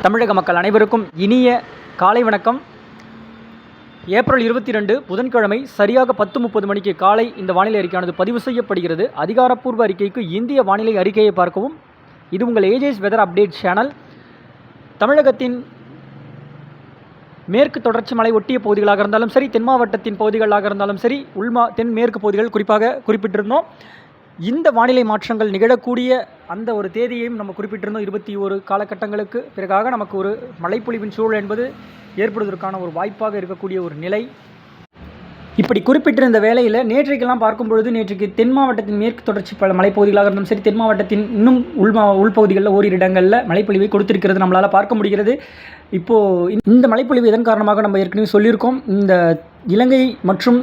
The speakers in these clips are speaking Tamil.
தமிழக மக்கள் அனைவருக்கும் இனிய காலை வணக்கம். ஏப்ரல் 22 புதன்கிழமை சரியாக 10:30 மணிக்கு காலை இந்த வானிலை அறிக்கையானது பதிவு செய்யப்படுகிறது. அதிகாரப்பூர்வ அறிக்கைக்கு இந்திய வானிலை அறிக்கையை பார்க்கவும். இது உங்கள் ஏஜேஸ் வெதர் அப்டேட் சேனல். தமிழகத்தின் மேற்கு தொடர்ச்சி மலை ஒட்டிய பகுதிகளாக இருந்தாலும் சரி, தென் மாவட்டத்தின் பகுதிகளாக இருந்தாலும் சரி, தென் மேற்கு பகுதிகள் குறிப்பாக குறிப்பிட்டிருந்தோம். இந்த வானிலை மாற்றங்கள் நிகழக்கூடிய அந்த ஒரு தேதியையும் நம்ம குறிப்பிட்டிருந்தோம். 21 காலகட்டங்களுக்கு பிறகாக நமக்கு ஒரு மழைப்பொழிவின் சூழல் என்பது ஏற்படுவதற்கான ஒரு வாய்ப்பாக இருக்கக்கூடிய ஒரு நிலை. இப்படி குறிப்பிட்டிருந்த வேளையில் நேற்றைக்கெல்லாம் பார்க்கும்பொழுது, நேற்றைக்கு தென் மாவட்டத்தின் மேற்கு தொடர்ச்சி மலைப்பகுதிகளாக இருந்தாலும் சரி, தென் மாவட்டத்தின் இன்னும் உள்பகுதிகளில் ஓரிரு இடங்களில் மழைப்பொழிவை கொடுத்திருக்கிறது நம்மளால் பார்க்க முடிகிறது. இப்போது இந்த மழைப்பொழிவு எதன் காரணமாக நம்ம ஏற்கனவே சொல்லியிருக்கோம். இந்த இலங்கை மற்றும்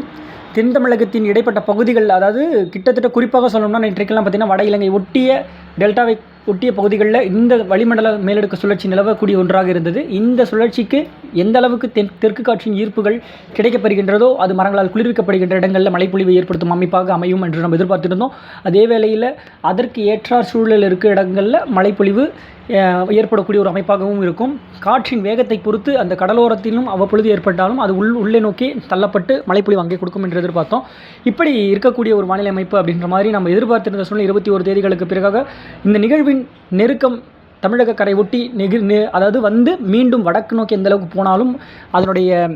தென் தமிழகத்தின் இடைப்பட்ட பகுதிகள், அதாவது கிட்டத்தட்ட குறிப்பாக சொல்லணும்னா நேற்றைக்கெல்லாம் பார்த்திங்கன்னா வட இலங்கை ஒட்டிய டெல்டாவை ஒட்டிய பகுதிகளில் இந்த வளிமண்டல மேலடுக்கு சுழற்சி நிலவக்கூடிய ஒன்றாக இருந்தது. இந்த சுழற்சிக்கு எந்த அளவுக்கு தெற்கு காற்றின் ஈர்ப்புகள் கிடைக்கப்பெறுகின்றதோ அது மரங்களால் குளிர்விக்கப்படுகின்ற இடங்களில் மழைப்பொழிவை ஏற்படுத்தும் அமைப்பாக அமையும் என்று நம்ம எதிர்பார்த்திருந்தோம். அதே வேளையில் அதற்கு ஏற்றார் சூழல் இருக்கிற இடங்களில் மழைப்பொழிவு ஏற்படக்கூடிய ஒரு அமைப்பாகவும் இருக்கும். காற்றின் வேகத்தை பொறுத்து அந்த கடலோரத்திலும் அவ்வப்பொழுது ஏற்பட்டாலும் அது உள்ளே நோக்கி தள்ளப்பட்டு மழைப்பொழிவு அங்கே கொடுக்கும் என்று எதிர்பார்த்தோம். இப்படி இருக்கக்கூடிய ஒரு வானிலை அமைப்பு அப்படின்ற மாதிரி நம்ம எதிர்பார்த்திருந்த சூழ்நிலை 21 தேதிகளுக்கு பிறகாக இந்த நிகழ்வின் நெருக்கம் தமிழக கரை ஒட்டி அதாவது மீண்டும் வடக்கு நோக்கி எந்த அளவுக்கு போனாலும் அதனுடைய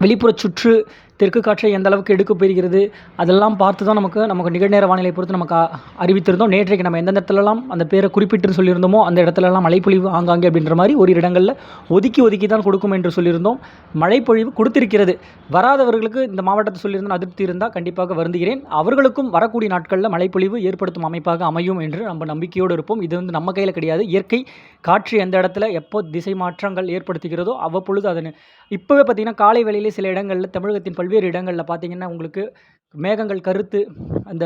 வெளிப்புற சுற்று தெற்கு காற்றை எந்த அளவுக்கு எடுக்கப் பெறுகிறது அதெல்லாம் பார்த்து தான் நமக்கு நிகழ்நேர வானிலை பொறுத்து நமக்கு அறிவித்திருந்தோம். நேற்றைக்கு நம்ம எந்தெந்த இடத்துலலாம் அந்த பேரை குறிப்பிட்டு சொல்லியிருந்தோமோ அந்த இடத்துலலாம் மழைப்பொழிவு ஆங்காங்கே அப்படின்ற மாதிரி ஒரு இடங்களில் ஒதுக்கி தான் கொடுக்கும் என்று சொல்லியிருந்தோம். மழைப்பொழிவு கொடுத்திருக்கிறது. வராதவர்களுக்கு இந்த மாவட்டத்தை சொல்லியிருந்தோம் அதிருப்தி இருந்தால் கண்டிப்பாக வருந்துகிறேன். அவர்களுக்கும் வரக்கூடிய நாட்களில் மழைப்பொழிவு ஏற்படுத்தும் அமைப்பாக அமையும் என்று நம்ம நம்பிக்கையோடு இருப்போம். இது நம்ம கையில் கிடையாது. இயற்கை காற்று எந்த இடத்துல எப்போ திசை மாற்றங்கள் ஏற்படுத்துகிறதோ அவ்வப்பொழுது அதனை இப்போவே பார்த்திங்கன்னா காலை வேளையிலே சில இடங்களில் தமிழகத்தின் பல்வேறு இடங்களில் பார்த்திங்கன்னா உங்களுக்கு மேகங்கள் கருத்து அந்த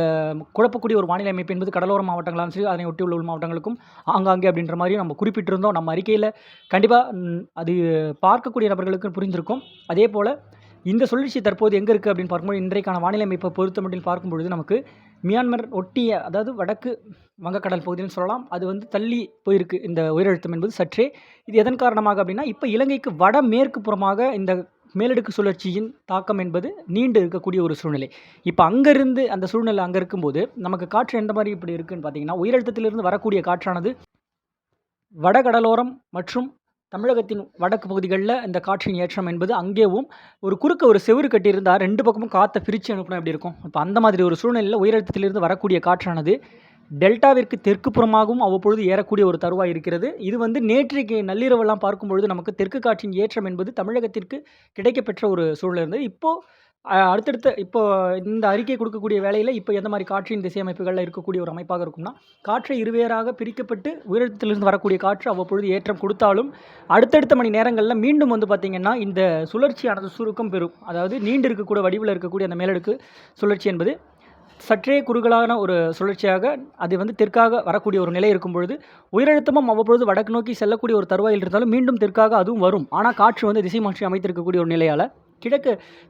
குழப்பக்கூடிய ஒரு வானிலை அமைப்பு என்பது கடலோர மாவட்டங்களாலும் சரி, அதனை ஒட்டி உள்ள மாவட்டங்களுக்கும் ஆங்காங்கே அப்படின்ற மாதிரி நம்ம குறிப்பிட்டிருந்தோம். நம்ம அறிக்கையில் கண்டிப்பாக அது பார்க்கக்கூடிய நபர்களுக்கு புரிந்திருக்கும். அதே போல் இந்த சுழற்சி தற்போது எங்கே இருக்குது அப்படின்னு பார்க்கும்போது இன்றைக்கான வானிலை அமைப்பை பொறுத்த மட்டும் பார்க்கும்பொழுது நமக்கு மியான்மர் ஒட்டிய, அதாவது வடக்கு வங்கக்கடல் பகுதின்னு சொல்லலாம், அது தள்ளி போயிருக்கு இந்த உயரழுத்தம் என்பது சற்றே. இது எதன் காரணமாக அப்படின்னா, இப்போ இலங்கைக்கு வடமேற்கு புறமாக இந்த மேலடுக்கு சுழற்சியின் தாக்கம் என்பது நீண்டு இருக்கக்கூடிய ஒரு சூழ்நிலை. இப்போ அங்கேருந்து அந்த சூழ்நிலை அங்கே இருக்கும்போது நமக்கு காற்று எந்த மாதிரி இப்படி இருக்குதுன்னு பார்த்தீங்கன்னா, உயரழுத்தத்திலிருந்து வரக்கூடிய காற்றானது வடகடலோரம் மற்றும் தமிழகத்தின் வடக்கு பகுதிகளில் இந்த காற்றின் ஏற்றம் என்பது அங்கேயும் ஒரு செவுறு கட்டியிருந்தால் 2 பக்கமும் காற்றை பிரித்து அனுப்பினா எப்படி இருக்கும். இப்போ அந்த மாதிரி ஒரு சூழ்நிலையில் உயரழுத்தத்திலிருந்து வரக்கூடிய காற்றானது டெல்டாவிற்கு தெற்கு புறமாகவும் அவ்வப்பொழுது ஏறக்கூடிய ஒரு தருவாய் இருக்கிறது. இது நேற்றைக்கு நள்ளிரவெல்லாம் பார்க்கும்பொழுது நமக்கு தெற்கு காற்றின் ஏற்றம் என்பது தமிழகத்திற்கு கிடைக்கப்பெற்ற ஒரு சூழ்நிலை இருந்தது. இப்போது இப்போ இந்த அறிக்கை கொடுக்கக்கூடிய வேளையில் இப்போ எந்த மாதிரி காற்றின் திசை அமைப்புகளில் இருக்கக்கூடிய ஒரு அமைப்பாக இருக்கும்னா, காற்றை இருவேறாக பிரிக்கப்பட்டு உயரத்திலிருந்து வரக்கூடிய காற்று அவ்வப்பொழுது ஏற்றம் கொடுத்தாலும் அடுத்தடுத்த மணி நேரங்களில் மீண்டும் பார்த்திங்கன்னா இந்த சுழற்சியானது சுருக்கம் பெறும். அதாவது நீண்டு இருக்கக்கூடிய வடிவில் இருக்கக்கூடிய அந்த மேலடுக்கு சுழற்சி என்பது சற்றே குறுகலான ஒரு சுழற்சியாக அது தெற்காக வரக்கூடிய ஒரு நிலை இருக்கும் பொழுது உயரழுத்தமும் அவ்வப்பொழுது வடக்கு நோக்கி செல்லக்கூடிய ஒரு தருவாயில் இருந்தாலும் மீண்டும் தெற்காக அதுவும் வரும். ஆனால் காற்று திசை மாற்றி அமைத்திருக்கக்கூடிய ஒரு நிலையால்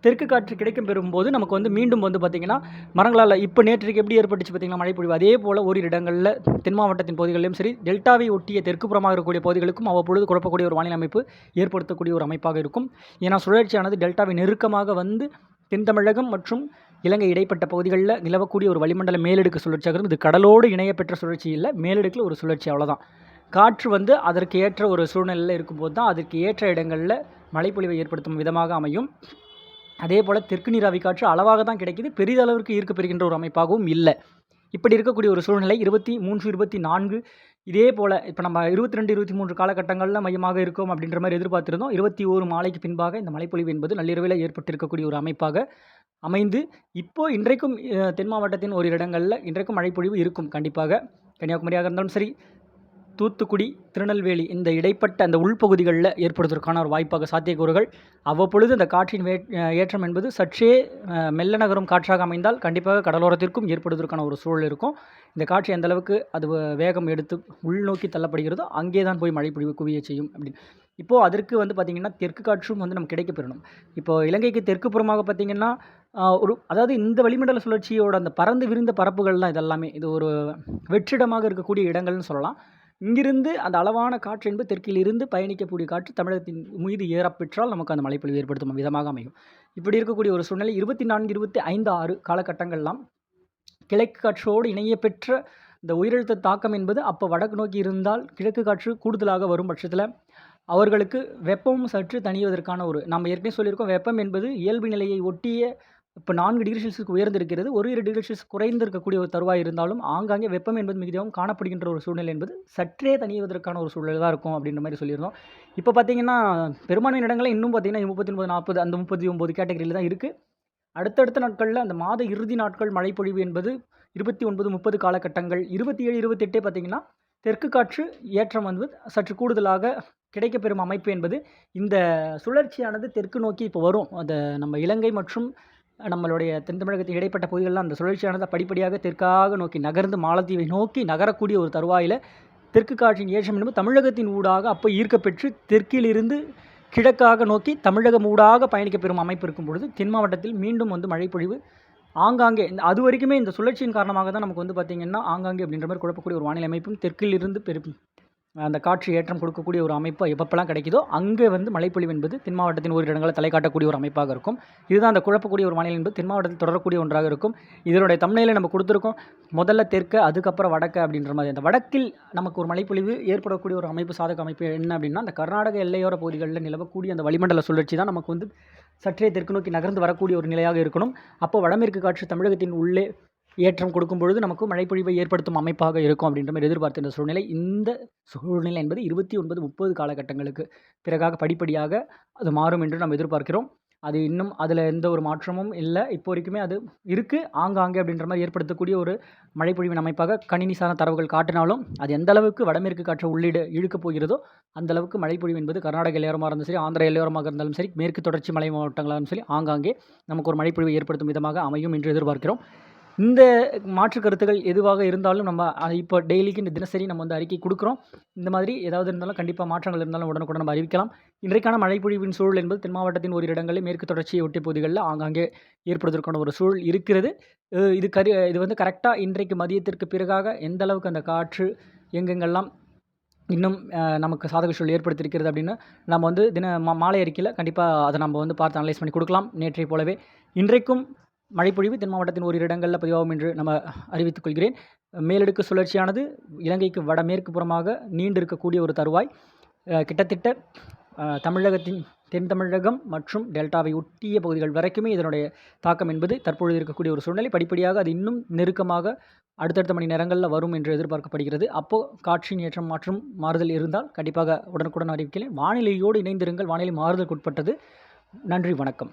தெற்கு காற்று கிடைக்கும் பெறும்போது நமக்கு மீண்டும் பார்த்திங்கன்னா மரங்களால் இப்போ நேற்றைக்கு எப்படி ஏற்பட்டுச்சு பார்த்திங்கன்னா மழைப்பொழிவு, அதே போல் ஓரிரு இடங்களில் தென் மாவட்டத்தின் பகுதிகளிலும் சரி, டெல்டாவை ஒட்டிய தெற்கு புறமாக இருக்கக்கூடிய பகுதிகளுக்கும் அவ்வப்பொழுது குழப்பக்கூடிய ஒரு வானிலை அமைப்பு ஏற்படுத்தக்கூடிய ஒரு அமைப்பாக இருக்கும். ஏன்னா சுழற்சியானது டெல்டாவை நெருக்கமாக தென் தமிழகம் மற்றும் இலங்கை இடைப்பட்ட பகுதிகளில் நிலவக்கூடிய ஒரு வளிமண்டல மேலடுக்கு சுழற்சியாக இருக்கும். இது கடலோடு இணையப்பெற்ற சுழற்சி இல்லை, மேலடுக்கில் ஒரு சுழற்சி, அவ்வளோதான். காற்று அதற்கு ஏற்ற ஒரு சூழ்நிலையில் இருக்கும்போது தான் அதற்கு ஏற்ற இடங்களில் மழைப்பொழிவை ஏற்படுத்தும் விதமாக அமையும். அதே போல் தெற்கு நீராவி காற்று அளவாக தான் கிடைக்கிது, பெரிதளவிற்கு ஈர்க்க பெறுகின்ற ஒரு அமைப்பாகவும் இல்லை. இப்படி இருக்கக்கூடிய ஒரு சூழ்நிலை 23, 24 இதே போல் இப்போ நம்ம 22, 23 காலகட்டங்களில் மையமாக இருக்கும் அப்படின்ற மாதிரி எதிர்பார்த்திருந்தோம். 21 மாலைக்கு பின்பாக இந்த மழைப்பொழிவு என்பது நள்ளிரவில் ஏற்பட்டிருக்கக்கூடிய ஒரு அமைப்பாக அமைந்து இப்போது இன்றைக்கும் தென் மாவட்டத்தின் ஒரு இடங்களில் இன்றைக்கும் மழைப்பொழிவு இருக்கும். கண்டிப்பாக கன்னியாகுமரியாக இருந்தாலும் சரி, தூத்துக்குடி, திருநெல்வேலி இந்த இடைப்பட்ட அந்த உள்பகுதிகளில் ஏற்படுவதற்கான ஒரு வாய்ப்பாக சாத்தியக்கூறுகள். அவ்வப்பொழுது அந்த காற்றின் ஏற்றம் என்பது சற்றே மெல்ல நகரும் காற்றாக அமைந்தால் கண்டிப்பாக கடலோரத்திற்கும் ஏற்படுவதற்கான ஒரு சூழல் இருக்கும். இந்த காற்று எந்த அளவுக்கு அது வேகம் எடுத்து உள்நோக்கி தள்ளப்படுகிறதோ அங்கே தான் போய் மழைப்பொழிவு குவிய செய்யும் அப்படின்னு. இப்போது அதற்கு பார்த்திங்கன்னா தெற்கு காற்றும் நமக்கு கிடைக்கப்பெறணும். இப்போது இலங்கைக்கு தெற்கு புறமாக பார்த்திங்கன்னா அதாவது இந்த வளிமண்டல சுழற்சியோட அந்த பறந்து விரிந்த பரப்புகள் தான் இதெல்லாமே. இது ஒரு வெற்றிடமாக இருக்கக்கூடிய இடங்கள்னு சொல்லலாம். இங்கிருந்து அந்த அளவான காற்று என்பது தெற்கிலிருந்து பயணிக்கக்கூடிய காற்று தமிழகத்தின் மீது ஏறப்பெற்றால் நமக்கு அந்த மழைப்பொழிவு ஏற்படுத்தும் விதமாக அமையும். இப்படி இருக்கக்கூடிய ஒரு சூழ்நிலை 24, 25, 6 காலகட்டங்கள்லாம் கிழக்கு காற்றோடு இணைய பெற்ற இந்த உயரழுத்த தாக்கம் என்பது அப்போ வடக்கு நோக்கி இருந்தால் கிழக்கு காற்று கூடுதலாக வரும் பட்சத்தில் அவர்களுக்கு வெப்பமும் சற்று தணிவதற்கான நம்ம ஏற்கனவே சொல்லியிருக்கோம், வெப்பம் என்பது இயல்பு நிலையை ஒட்டிய இப்போ 4 டிகிரி செல்சியஸ்க்கு உயர்ந்திருக்கிறது. 1-2 டிகிரி செல்சியஸ் குறைந்திருக்கக்கூடிய ஒரு தருவாய் இருந்தாலும் ஆங்காங்கே வெப்பம் என்பது மிகுதியாகவும் காணப்படுகின்ற ஒரு சூழ்நிலை என்பது சற்றே தணிவதற்கான ஒரு சூழ்நிலை தான் இருக்கும் அப்படின்ற மாதிரி சொல்லியிருந்தோம். இப்போ பார்த்தீங்கன்னா பெரும்பான்மை இடங்களில் இன்னும் பார்த்தீங்கன்னா 39, 40 அந்த 39 கேட்டகரியில் தான் இருக்குது. அடுத்தடுத்த நாட்களில் அந்த மாத இறுதி நாட்கள் மழைப்பொழிவு என்பது 29, 30 காலகட்டங்கள் 27, 28 பார்த்தீங்கன்னா தெற்கு காற்று ஏற்றம் வந்து சற்று கூடுதலாக கிடைக்கப்பெறும் அமைப்பு என்பது இந்த சுழற்சியானது தெற்கு நோக்கி இப்போ வரும். அந்த நம்ம இலங்கை மற்றும் நம்மளுடைய தென் தமிழகத்தின் இடைப்பட்ட பகுதிகளில் அந்த சுழற்சியானது படிப்படியாக தெற்காக நோக்கி நகர்ந்து மாலத்தீவை நோக்கி நகரக்கூடிய ஒரு தருவாயில் தெற்கு காற்றின் ஏற்றம் என்பது தமிழகத்தின் ஊடாக அப்போ ஈர்க்கப்பெற்று தெற்கிலிருந்து கிழக்காக நோக்கி தமிழகம் ஊடாக பயணிக்கப்பெறும் அமைப்பு இருக்கும் பொழுது தென் மாவட்டத்தில் மீண்டும் வந்து மழைப்பொழிவு ஆங்காங்கே அது வரைக்குமே இந்த சுழற்சியின் காரணமாக தான் நமக்கு வந்து பார்த்திங்கன்னா ஆங்காங்கே அப்படின்ற மாதிரி குழப்பக்கூடிய ஒரு வானிலை அமைப்பும் தெற்கிலிருந்து அந்த காற்று ஏற்றம் கொடுக்கக்கூடிய ஒரு அமைப்பு எப்பப்பெல்லாம் கிடைக்குதோ அங்கே வந்து மழைப்பொழிவு என்பது தென் மாவட்டத்தின் ஒரு இடங்களில் தலை காட்டக்கூடிய ஒரு அமைப்பாக இருக்கும். இதுதான் அந்த குழப்பக்கூடிய ஒரு வானிலை என்பது தென் மாவட்டத்தில் தொடரக்கூடிய ஒன்றாக இருக்கும். இதனுடைய தம்ப்நெயிலை நம்ம கொடுத்துருக்கோம், முதல்ல தெற்கு அதுக்கப்புறம் வடக்கு அப்படின்ற மாதிரி. அந்த வடக்கில் நமக்கு ஒரு மழைப்பொழிவு ஏற்படக்கூடிய ஒரு அமைப்பு சாதக அமைப்பு என்ன அப்படின்னா அந்த கர்நாடக எல்லையோர பகுதிகளில் நிலவக்கூடிய அந்த வளிமண்டல சுழற்சி தான் நமக்கு வந்து சற்றே தெற்கு நோக்கி நகர்ந்து வரக்கூடிய ஒரு நிலையாக இருக்கணும். அப்போ வடமேற்கு காற்று தமிழகத்தின் உள்ளே ஏற்றம் கொடுக்கும் பொழுது நமக்கு மழைப்பொழிவை ஏற்படுத்தும் அமைப்பாக இருக்கும் அப்படின்ற மாதிரி எதிர்பார்த்த இந்த சூழ்நிலை என்பது 29, 30 காலகட்டங்களுக்கு பிறகாக படிப்படியாக அது மாறும் என்று நம்ம எதிர்பார்க்கிறோம். அது இன்னும் அதில் எந்த ஒரு மாற்றமும் இல்லை, இப்போ வரைக்குமே அது இருக்குது. ஆங்காங்கே அப்படின்ற மாதிரி ஏற்படுத்தக்கூடிய ஒரு மழைப்பொழிவின் அமைப்பாக கணினி சார்ந்த தரவுகள் காட்டினாலும் அது எந்த அளவுக்கு வடமேற்கு காற்று இழுக்கப் போகிறதோ அந்த அளவுக்கு மழைப்பொழிவு என்பது கர்நாடக எல்லையோரமாக இருந்தாலும் சரி, ஆந்திரா எல்லையோரமாக இருந்தாலும் சரி, மேற்கு தொடர்ச்சி மலை மாவட்டங்களாலும் சரி ஆங்காங்கே நமக்கு ஒரு மழைப்பொழிவை ஏற்படுத்தும் விதமாக அமையும் என்று எதிர்பார்க்கிறோம். இந்த மாற்று கருத்துக்கள் எதுவாக இருந்தாலும் நம்ம இப்போ டெய்லிக்கு தினசரி நம்ம வந்து அறிக்கை கொடுக்குறோம். இந்த மாதிரி ஏதாவது இருந்தாலும் கண்டிப்பாக மாற்றங்கள் இருந்தாலும் உடனுக்குடன் நம்ம அறிவிக்கலாம். இன்றைக்கான மழைப்பொழிவின் சூழல் என்பது தென் மாவட்டத்தின் ஒரு இடங்களில் மேற்கு தொடர்ச்சியை ஒட்டிய பகுதிகளில் ஆங்காங்கே ஏற்படுவதற்கான ஒரு சூழல் இருக்கிறது. இது வந்து கரெக்டாக இன்றைக்கு மதியத்திற்கு பிறகாக எந்த அளவுக்கு அந்த காற்று எங்கெங்கெல்லாம் இன்னும் நமக்கு சாதக சூழல் ஏற்படுத்தியிருக்கிறது அப்படின்னு நம்ம வந்து மாலை அறிக்கையில் கண்டிப்பாக அதை நம்ம வந்து பார்த்து அனலைஸ் பண்ணி கொடுக்கலாம். நேற்றை போலவே இன்றைக்கும் மழைப்பொழிவு தென் மாவட்டத்தின் ஒரு இடங்களில் பதிவாகும் என்று நம்ம அறிவித்துக் கொள்கிறேன். மேலடுக்கு சுழற்சியானது இலங்கைக்கு வடமேற்கு புறமாக நீண்டிருக்கக்கூடிய ஒரு தருவாய் கிட்டத்தட்ட தமிழகத்தின் தென் தமிழகம் மற்றும் டெல்டாவை ஒட்டிய பகுதிகள் வரைக்குமே இதனுடைய தாக்கம் என்பது தற்பொழுது இருக்கக்கூடிய ஒரு சூழ்நிலை. படிப்படியாக அது இன்னும் நெருக்கமாக அடுத்தடுத்த மணி நேரங்களில் வரும் என்று எதிர்பார்க்கப்படுகிறது. அப்போது காற்றின் ஏற்றம் மாற்றம் மாறுதல் இருந்தால் கண்டிப்பாக உடனுக்குடன் அறிவிக்கிறேன். வானிலையோடு இணைந்திருங்கள். வானிலை மாறுதலுக்கு உட்பட்டது. நன்றி, வணக்கம்.